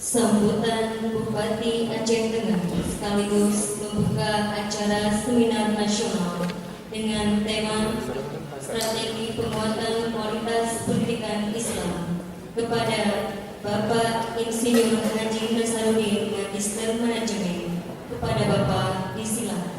Sambutan Bupati Aceh Tengah sekaligus membuka acara seminar nasional dengan tema Strategi Penguatan Kualitas Pendidikan Islam kepada Bapak Insinyur Haji Nasaruddin, Magister Manajemen. Kepada Bapak disilakan.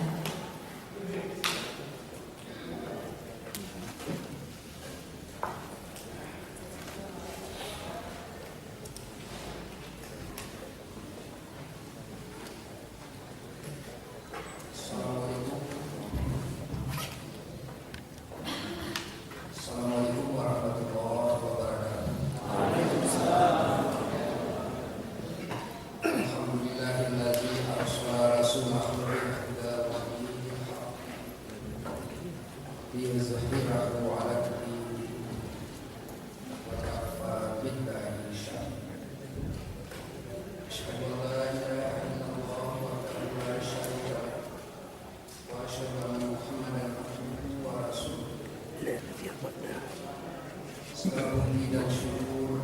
Puji dan syukur,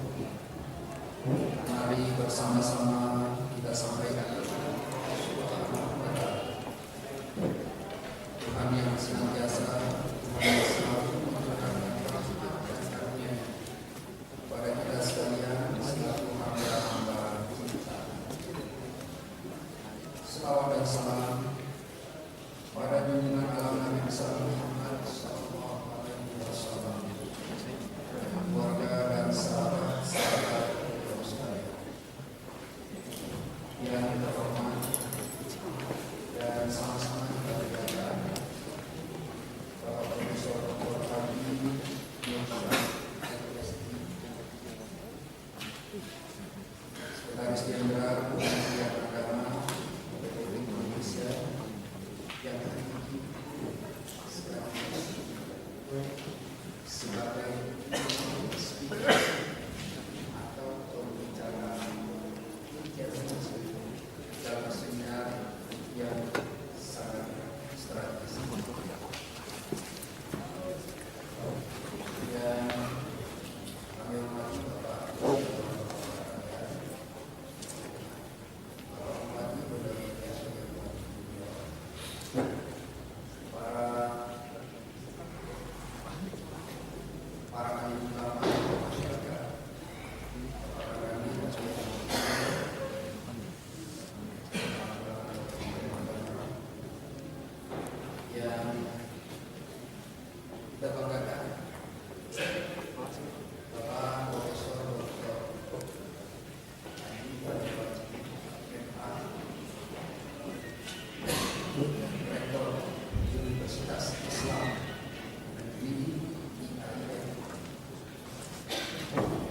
mari bersama-sama kita sampaikan Tuhan yang senantiasa selalu memberikan rahmat dan karunia kepada kita sekalian selaku hamba-hamba cinta. Selawat dan salam pada junjungan alam Nabi besar Muhammad sallallahu alaihi wasallam, keluarga dan sahabat-sahabat beliau sekalian yang terhormat dan sama-sama kita berikan Bapak Profesor Dr. Haji Nursyad MSI, Sekretaris Jenderal Kementerian Agama Republik Indonesia yang tertinggi sebagai speaker atau pembicara dalam seminar yang sangat strategis. Dan kami hormati Bapak hormati berbagai para ahli ulama masyarakat, para ahli yang kita banggakan, Bapak Profesor Dr. Haji MA, Rektor Universitas Islam Negeri IAIN,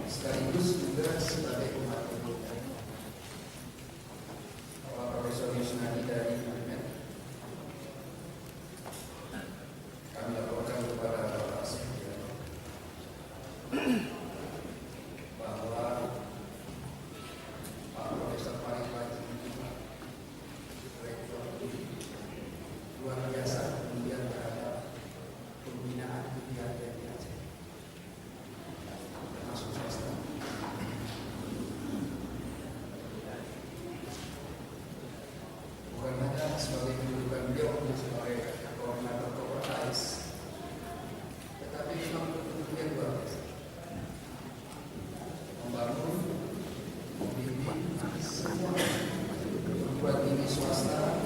sekaligus juga sebagai umat Buddha, Bapak Profesor Yusnadi dari UNED. Kami laporkan kepada Bapak sekalian bahwa Pak Profesor Farid Wajib Rektor luar biasa kemudian terhadap pembinaan IAIN di Aceh, termasuk swasta. Bukan hanya sebagai kedudukan beliau sebagai koordinator korporasi, tetapi memang kedudukan luar biasa membangun, membimbing semua perguruan tinggi swasta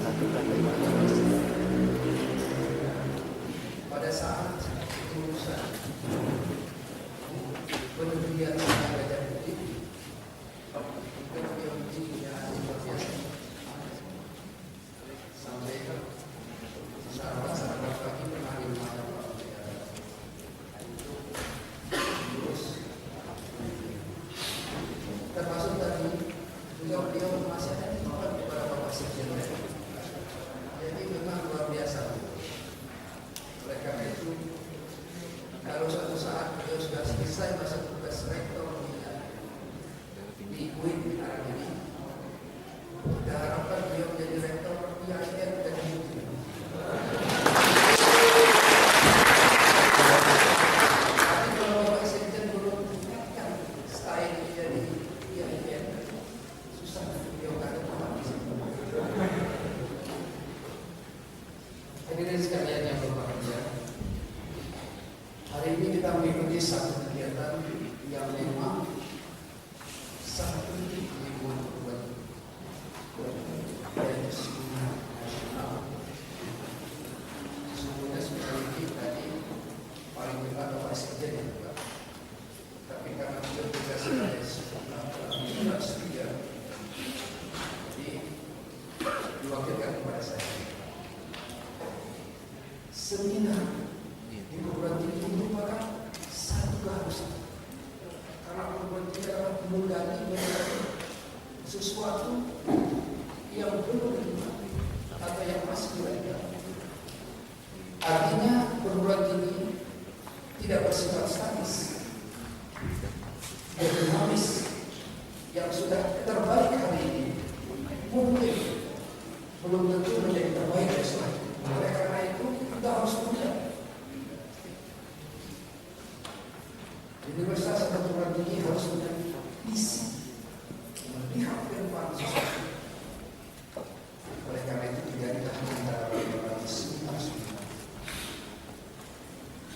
pada saat urusan penelitian tenaga putih beliau punya luar biasa sampai sahabat-sahabat kami pernah di rumah terus termasuk tadi juga beliau masih ada himbawan kepada Bapak Sekjen. Jadi memang luar biasa. Oleh karena itu, kalau suatu saat beliau sudah selesai masa tugas rektor di UIN hari ini, kita harapkan beliau menjadi rektor IAIN dan UIN. Tapi kalau Bapak Sekjen belum mengingatkan style menjadi IAIN, menggali sesuatu yang belum dilakukan atau yang masih dilakukan. Artinya perguruan tinggi tidak bersifat statis, dinamis. Yang sudah terbaik hari ini mungkin belum tentu menjadi terbaik besok. Oleh karena itu kita harus punya universitas atau perguruan tinggi harus punya visi melihat ke depan sesuatu. Oleh karena itu dijadikan antara berbagai seminar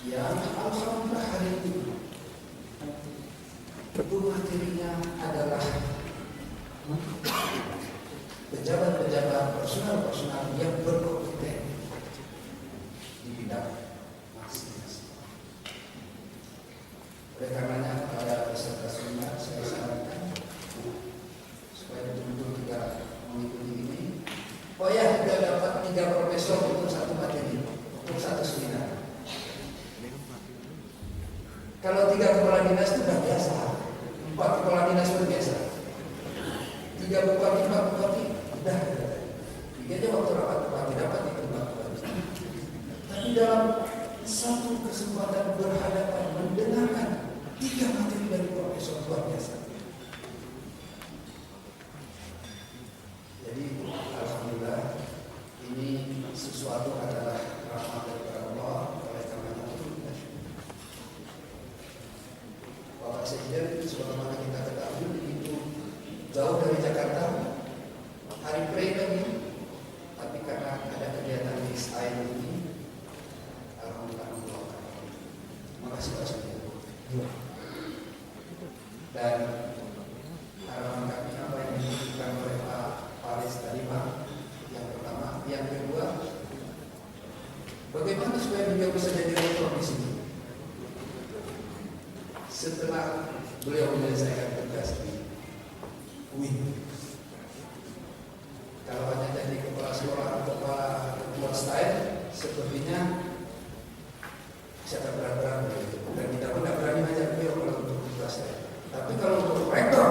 yang alhamdulillah hari ini itu materinya adalah pejabat-pejabat personal yang berkompeten di bidang masing-masing. Oleh karenanya pada peserta seminar saya sarankan supaya betul-betul tidak mengikuti ini. Oh ya, kita dapat 3 profesor untuk satu materi, untuk satu seminar. Kalau 3 kepala dinas itu sudah biasa, 4 kepala dinas itu biasa, 3 bupati, 4 bupati, sudah. 3 aja waktu rapat bupati dapat itu 4 bupati. Tapi dalam satu kesempatan berhadapan mendengarkan 3 materi dari profesor luar biasa. Jadi alhamdulillah ini sesuatu adalah rahmat dari Allah. Oleh karena itu Bapak Sekjen, sebagaimana kita ketahui begitu jauh dari Jakarta, hari pray lagi, tapi karena ada kegiatan di SAIN ini, alhamdulillah. Terima kasih Pak Sekjen. Dan harapan kami apa yang disampaikan oleh Pak Faris tadi Pak, yang pertama, yang kedua, bagaimana supaya beliau bisa jadi rektor di sini? Setelah beliau menyelesaikan tugas di UIN, kalau hanya jadi kepala sekolah atau kepala ketua STAIN, sepertinya saya berat-berat dan kita pun tidak berani ngajak beliau kalau untuk ketua STAIN. Tapi kalau untuk rektor,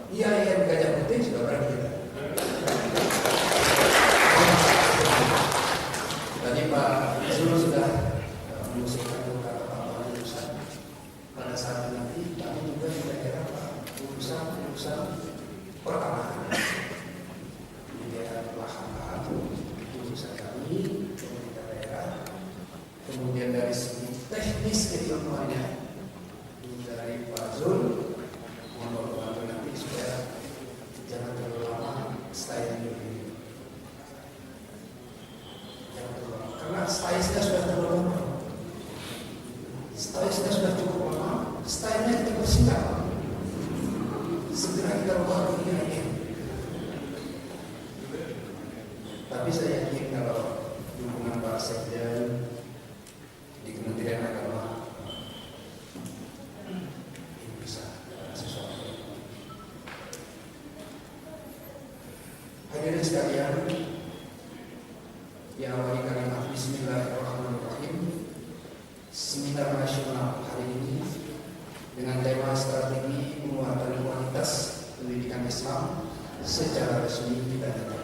iya yang gajah putih sudah berani kita. Tadi Pak Zul sudah mengusulkan beberapa tambahan urusan. Pada saat nanti kami juga di daerah Pak urusan pertanahan di daerah lahan urusan kami pemerintah daerah. Kemudian dari segi teknis keilmuannya dari Pak Zul mohon bantu nanti supaya jangan terlalu lama STAIN ini. Karena STAIN-nya sudah terlalu lama. STAIN-nya sudah cukup lama. STAIN-nya kita bersihkan. Segera kita ubah ke IAIN. Tapi saya yakin kalau dukungan Pak Sekjen di Kementerian Agama ini bisa sesuatu. Hadirin sekalian, diawali kalimat Bismillahirrahmanirrahim. Seminar nasional hari ini dengan tema strategi penguatan kualitas pendidikan Islam secara resmi kita nyatakan.